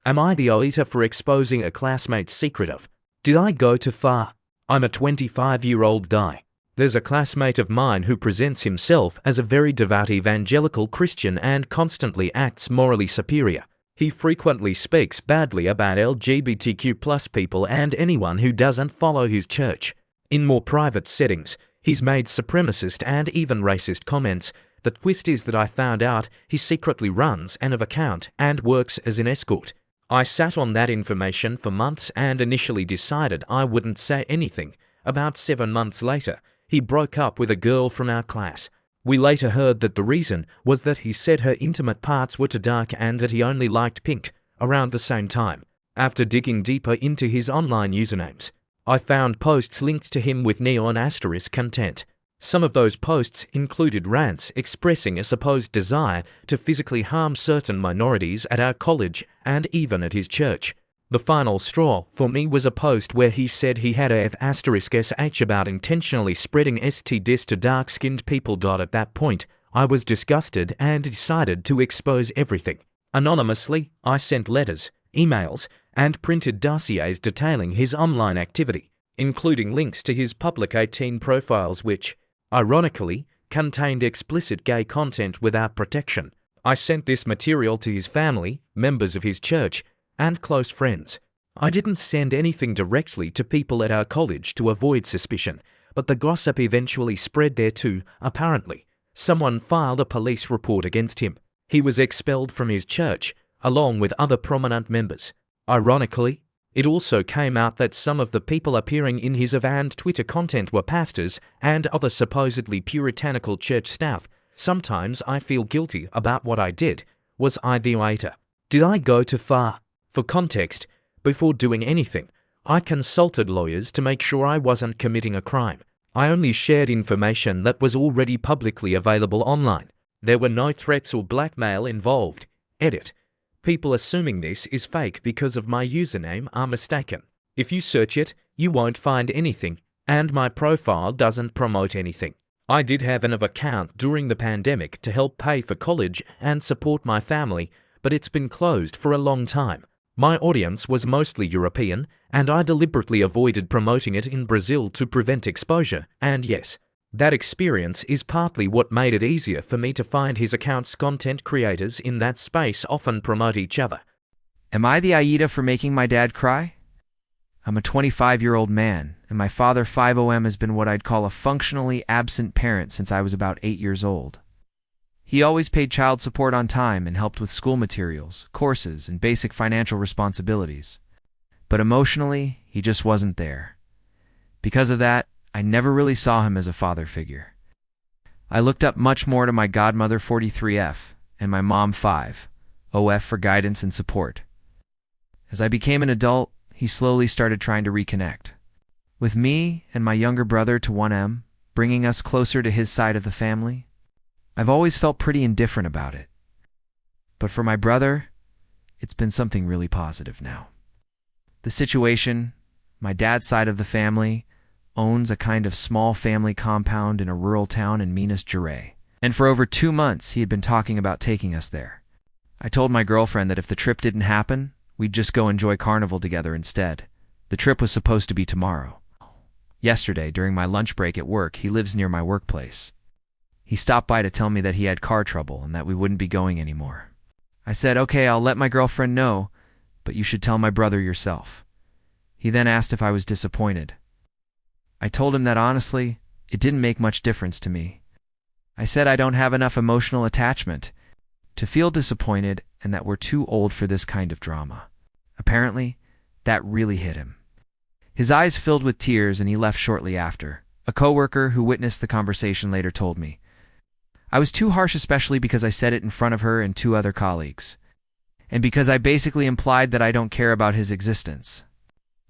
Am I the AITA for exposing a classmate's secret of? Did I go too far? I'm a 25-year-old guy. There's a classmate of mine who presents himself as a very devout evangelical Christian and constantly acts morally superior. He frequently speaks badly about LGBTQ+ people and anyone who doesn't follow his church. In more private settings, he's made supremacist and even racist comments. The twist is that I found out he secretly runs an account and works as an escort. I sat on that information for months and initially decided I wouldn't say anything. About 7 months later, he broke up with a girl from our class. We later heard that the reason was that he said her intimate parts were too dark and that he only liked pink. Around the same time, after digging deeper into his online usernames, I found posts linked to him with neon asterisk content. Some of those posts included rants expressing a supposed desire to physically harm certain minorities at our college and even at his church. The final straw for me was a post where he said he had a F***sh about intentionally spreading STDs to dark-skinned people. At that point, I was disgusted and decided to expose everything. Anonymously, I sent letters, emails, and printed dossiers detailing his online activity, including links to his public 18 profiles which, ironically, contained explicit gay content without protection. I sent this material to his family, members of his church, and close friends. I didn't send anything directly to people at our college to avoid suspicion, but the gossip eventually spread there too, apparently. Someone filed a police report against him. He was expelled from his church, along with other prominent members. Ironically, it also came out that some of the people appearing in his and Twitter content were pastors and other supposedly puritanical church staff. Sometimes I feel guilty about what I did. Was I the AITA? Did I go too far? For context, before doing anything, I consulted lawyers to make sure I wasn't committing a crime. I only shared information that was already publicly available online. There were no threats or blackmail involved. Edit. People assuming this is fake because of my username are mistaken. If you search it, you won't find anything, and my profile doesn't promote anything. I did have an account during the pandemic to help pay for college and support my family, but it's been closed for a long time. My audience was mostly European, and I deliberately avoided promoting it in Brazil to prevent exposure, and yes, that experience is partly what made it easier for me to find his account's content creators in that space often promote each other. Am I the AITA for making my dad cry? I'm a 25-year-old man, and my father 50M has been what I'd call a functionally absent parent since I was about 8 years old. He always paid child support on time and helped with school materials, courses, and basic financial responsibilities. But emotionally, he just wasn't there. Because of that, I never really saw him as a father figure. I looked up much more to my godmother 43F and my mom 5OF for guidance and support. As I became an adult, he slowly started trying to reconnect. With me and my younger brother to 1M, bringing us closer to his side of the family, I've always felt pretty indifferent about it. But for my brother, it's been something really positive now. The situation, my dad's side of the family, owns a kind of small family compound in a rural town in Minas Gerais. And for over 2 months, he had been talking about taking us there. I told my girlfriend that if the trip didn't happen, we'd just go enjoy carnival together instead. The trip was supposed to be tomorrow. Yesterday, during my lunch break at work, he lives near my workplace. He stopped by to tell me that he had car trouble and that we wouldn't be going anymore. I said, okay, I'll let my girlfriend know, but you should tell my brother yourself. He then asked if I was disappointed. I told him that honestly, it didn't make much difference to me. I said I don't have enough emotional attachment to feel disappointed and that we're too old for this kind of drama. Apparently, that really hit him. His eyes filled with tears and he left shortly after. A coworker who witnessed the conversation later told me, I was too harsh, especially because I said it in front of her and 2 other colleagues, and because I basically implied that I don't care about his existence.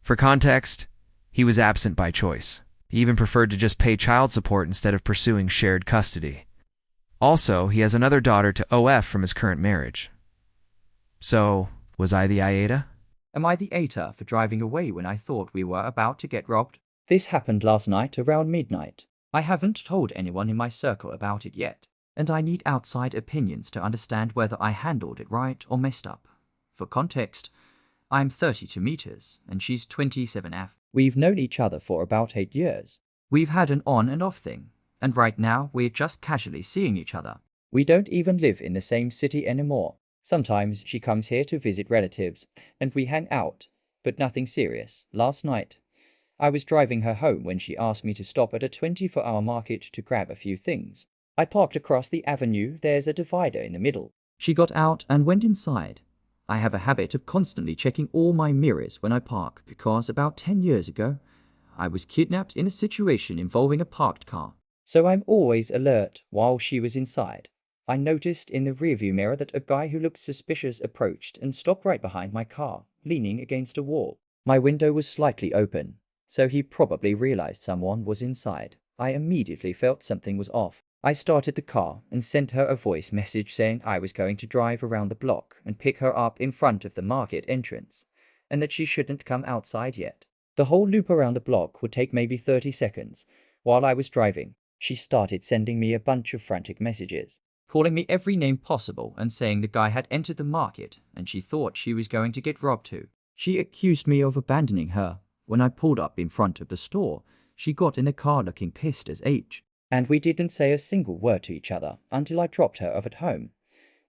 For context, he was absent by choice. He even preferred to just pay child support instead of pursuing shared custody. Also, he has another daughter to OF from his current marriage. So, was I the AITA? Am I the AITA for driving away when I thought we were about to get robbed? This happened last night around midnight. I haven't told anyone in my circle about it yet, and I need outside opinions to understand whether I handled it right or messed up. For context, I'm 32 meters and she's 27F. We've known each other for about 8 years. We've had an on and off thing, and right now we're just casually seeing each other. We don't even live in the same city anymore. Sometimes she comes here to visit relatives and we hang out, but nothing serious. Last night, I was driving her home when she asked me to stop at a 24-hour market to grab a few things. I parked across the avenue. There's a divider in the middle. She got out and went inside. I have a habit of constantly checking all my mirrors when I park because about 10 years ago, I was kidnapped in a situation involving a parked car. So I'm always alert while she was inside. I noticed in the rearview mirror that a guy who looked suspicious approached and stopped right behind my car, leaning against a wall. My window was slightly open, so he probably realized someone was inside. I immediately felt something was off. I started the car and sent her a voice message saying I was going to drive around the block and pick her up in front of the market entrance, and that she shouldn't come outside yet. The whole loop around the block would take maybe 30 seconds. While I was driving, she started sending me a bunch of frantic messages, calling me every name possible and saying the guy had entered the market and she thought she was going to get robbed too. She accused me of abandoning her. When I pulled up in front of the store, she got in the car looking pissed as H. And we didn't say a single word to each other until I dropped her off at home.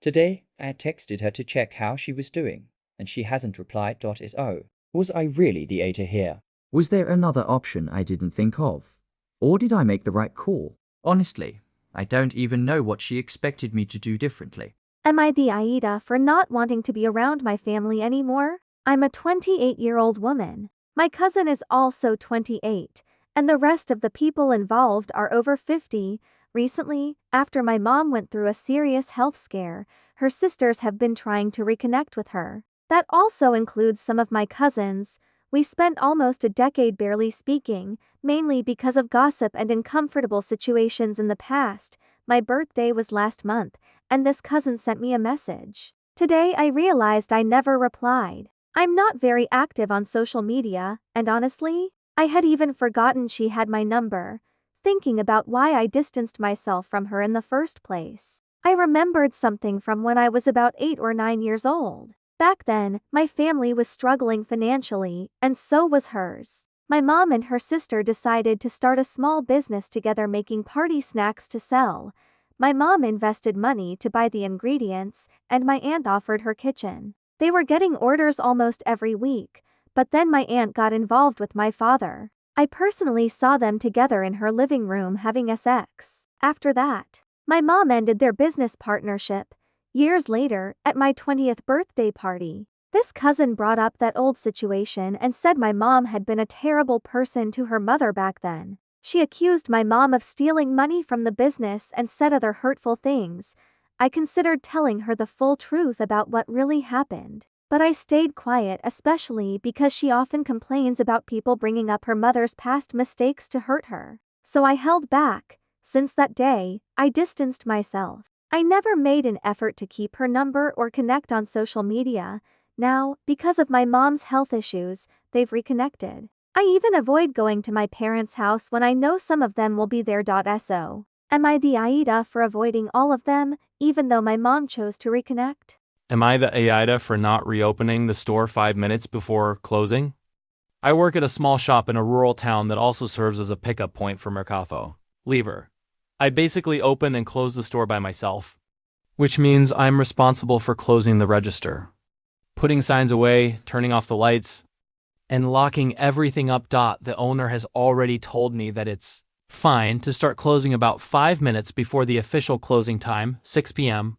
Today, I texted her to check how she was doing, and she hasn't replied. So, was I really the AITA here? Was there another option I didn't think of? Or did I make the right call? Honestly, I don't even know what she expected me to do differently. Am I the AITA for not wanting to be around my family anymore? I'm a 28-year-old woman. My cousin is also 28, and the rest of the people involved are over 50. Recently, after my mom went through a serious health scare, her sisters have been trying to reconnect with her. That also includes some of my cousins. We spent almost a decade barely speaking, mainly because of gossip and uncomfortable situations in the past. My birthday was last month, and this cousin sent me a message. Today I realized I never replied. I'm not very active on social media, and honestly, I had even forgotten she had my number, thinking about why I distanced myself from her in the first place. I remembered something from when I was about 8 or 9 years old. Back then, my family was struggling financially, and so was hers. My mom and her sister decided to start a small business together making party snacks to sell. My mom invested money to buy the ingredients, and my aunt offered her kitchen. They were getting orders almost every week, but then my aunt got involved with my father. I personally saw them together in her living room having sex. After that, my mom ended their business partnership. Years later, at my 20th birthday party, this cousin brought up that old situation and said my mom had been a terrible person to her mother back then. She accused my mom of stealing money from the business and said other hurtful things. I considered telling her the full truth about what really happened, but I stayed quiet, especially because she often complains about people bringing up her mother's past mistakes to hurt her. So I held back. Since that day, I distanced myself. I never made an effort to keep her number or connect on social media. Now, because of my mom's health issues, they've reconnected. I even avoid going to my parents' house when I know some of them will be there. So, am I the AITA for avoiding all of them, even though my mom chose to reconnect? Am I the AITA for not reopening the store 5 minutes before closing? I work at a small shop in a rural town that also serves as a pickup point for Mercado Libre. I basically open and close the store by myself, which means I'm responsible for closing the register, putting signs away, turning off the lights, and locking everything up. The owner has already told me that it's fine to start closing about 5 minutes before the official closing time, 6 p.m.,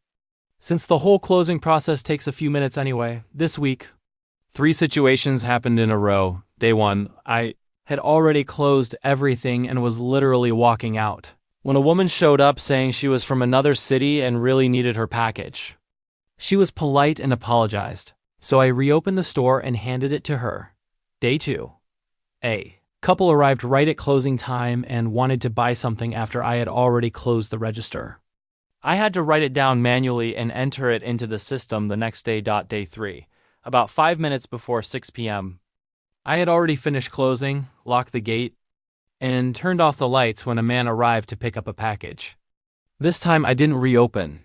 since the whole closing process takes a few minutes anyway. This week, 3 situations happened in a row. Day 1, I had already closed everything and was literally walking out when a woman showed up saying she was from another city and really needed her package. She was polite and apologized, so I reopened the store and handed it to her. Day 2, a couple arrived right at closing time and wanted to buy something after I had already closed the register. I had to write it down manually and enter it into the system the next day. Day 3, about 5 minutes before 6 p.m. I had already finished closing, locked the gate, and turned off the lights when a man arrived to pick up a package. This time I didn't reopen.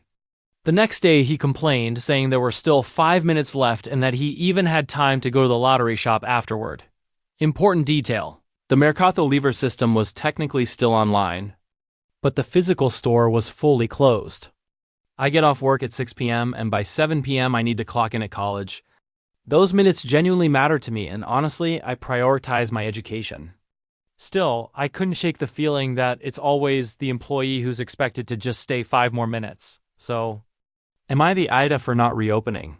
The next day he complained, saying there were still 5 minutes left and that he even had time to go to the lottery shop afterward. Important detail: the Mercado Libre system was technically still online, but the physical store was fully closed. I get off work at 6 p.m. and by 7 p.m. I need to clock in at college. Those minutes genuinely matter to me, and honestly, I prioritize my education. Still, I couldn't shake the feeling that it's always the employee who's expected to just stay 5 more minutes. So, am I the AITA for not reopening?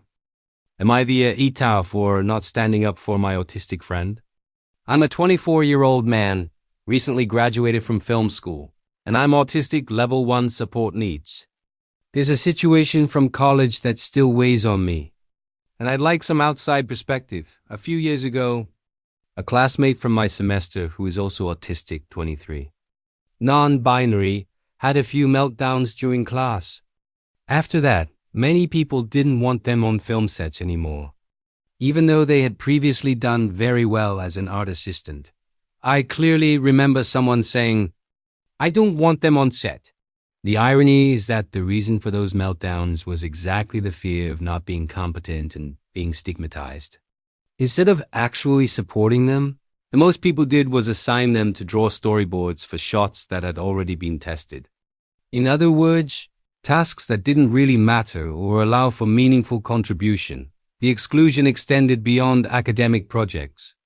Am I the AITA for not standing up for my autistic friend? I'm a 24-year-old man, recently graduated from film school, and I'm autistic level 1 support needs. There's a situation from college that still weighs on me, and I'd like some outside perspective. A few years ago, a classmate from my semester who is also autistic, 23, non-binary, had a few meltdowns during class. After that, many people didn't want them on film sets anymore, even though they had previously done very well as an art assistant. I clearly remember someone saying, "I don't want them on set." The irony is that the reason for those meltdowns was exactly the fear of not being competent and being stigmatized. Instead of actually supporting them, the most people did was assign them to draw storyboards for shots that had already been tested. In other words, tasks that didn't really matter or allow for meaningful contribution. The exclusion extended beyond academic projects.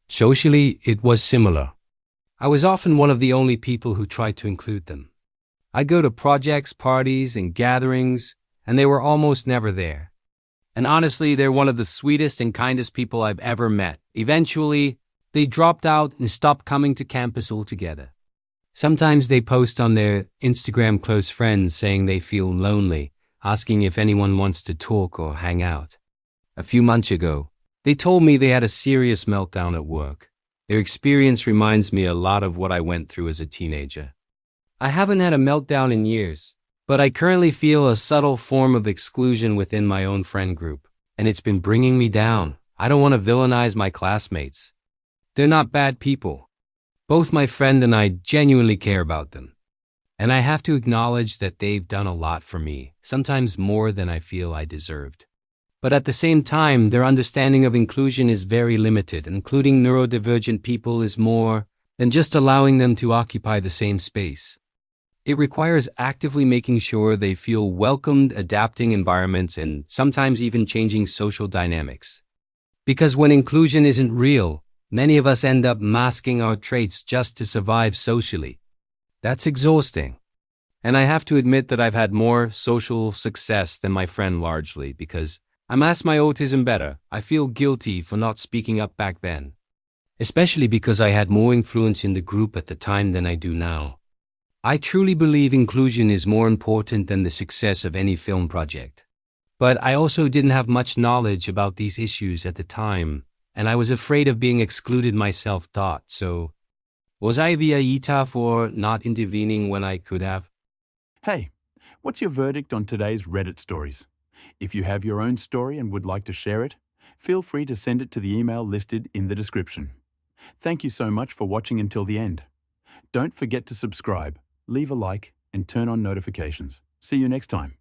Socially, it was similar. I was often one of the only people who tried to include them. I'd go to projects, parties, and gatherings, and they were almost never there. And honestly, they're one of the sweetest and kindest people I've ever met. Eventually, they dropped out and stopped coming to campus altogether. Sometimes they post on their Instagram close friends saying they feel lonely, asking if anyone wants to talk or hang out. A few months ago, they told me they had a serious meltdown at work. Their experience reminds me a lot of what I went through as a teenager. I haven't had a meltdown in years, but I currently feel a subtle form of exclusion within my own friend group, and it's been bringing me down. I don't want to villainize my classmates. They're not bad people. Both my friend and I genuinely care about them. And I have to acknowledge that they've done a lot for me, sometimes more than I feel I deserved. But at the same time, their understanding of inclusion is very limited. Including neurodivergent people is more than just allowing them to occupy the same space. It requires actively making sure they feel welcomed, adapting environments, and sometimes even changing social dynamics. Because when inclusion isn't real, many of us end up masking our traits just to survive socially. That's exhausting. And I have to admit that I've had more social success than my friend largely because I masked my autism better. I feel guilty for not speaking up back then, especially because I had more influence in the group at the time than I do now. I truly believe inclusion is more important than the success of any film project. But I also didn't have much knowledge about these issues at the time, and I was afraid of being excluded myself. So, was I the AITA for not intervening when I could have? Hey, what's your verdict on today's Reddit stories? If you have your own story and would like to share it, feel free to send it to the email listed in the description. Thank you so much for watching until the end. Don't forget to subscribe, leave a like, and turn on notifications. See you next time.